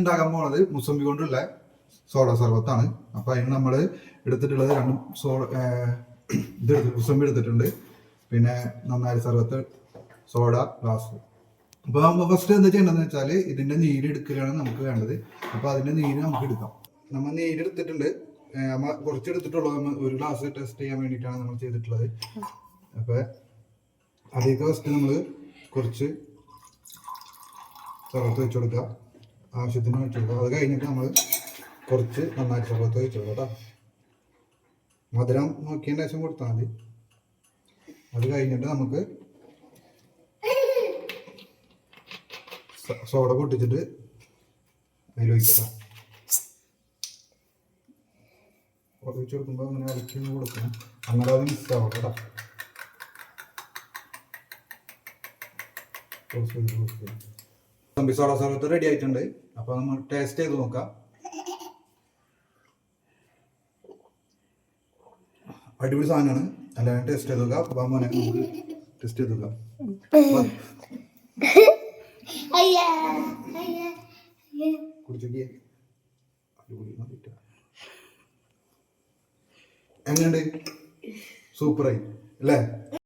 ഉണ്ടാക്കാൻ പോണത് മുസമ്പി കൊണ്ടുള്ള സോഡ സർബത്താണ്. അപ്പൊ അതിന് നമ്മൾ എടുത്തിട്ടുള്ളത് മുസമ്പി എടുത്തിട്ടുണ്ട്, പിന്നെ നന്നായി സർബത്ത്, സോഡ, ഗ്ലാസ്. അപ്പൊ ഫസ്റ്റ് എന്താ ചെയ്യേണ്ടതെന്ന് വെച്ചാൽ ഇതിന്റെ നീര് എടുക്കുകയാണ് നമുക്ക് വേണ്ടത്. അപ്പൊ അതിന്റെ നീര് നമുക്ക് എടുക്കാം. നമ്മൾ നീര് എടുത്തിട്ടുണ്ട്, നമ്മൾ കുറച്ച് എടുത്തിട്ടുള്ളൂ. നമ്മൾ ഒരു ഗ്ലാസ് ടെസ്റ്റ് ചെയ്യാൻ വേണ്ടിയിട്ടാണ് നമ്മൾ ചെയ്തിട്ടുള്ളത്. അപ്പൊ അതിലേക്ക് ഫസ്റ്റ് നമ്മൾ കുറച്ച് സർബത്ത് വെച്ച് കൊടുക്കുക, ആവശ്യത്തിന് വെച്ച് കൊടുക്കുക. അത് കഴിഞ്ഞിട്ട് നമ്മൾ കുറച്ച് നന്നായിട്ട് സർബത്ത് വെച്ച് കൊടുക്കുക കേട്ടോ. മധുരം നോക്കിയതിന് ശേഷം കൊടുത്താൽ മതി. അത് കഴിഞ്ഞിട്ട് നമുക്ക് സോഡ പൊട്ടിച്ചിട്ട് അതിൽ ഒഴിക്കാം. ഒഴിച്ച് കൊടുക്കുമ്പോൾ അങ്ങനെ ഇളക്കി കൊടുക്കണം, അങ്ങനെ അത് മിക്സ് ആവും കേട്ടോ. സോഡ സർബത്ത് റെഡി ആയിട്ടുണ്ട്. അപ്പോൾ നമ്മൾ ടേസ്റ്റ് ചെയ്ത് നോക്കാം. അടിപൊളി സാധനമാണ്, അല്ലാതെ ടേസ്റ്റ് ചെയ്ത് നോക്കാം. അപ്പോൾ മോനെ നമുക്ക് ടെസ്റ്റ് ചെയ്ത് നോക്കാം. എങ്ങനെയുണ്ട്? സൂപ്പറായി അല്ലേ?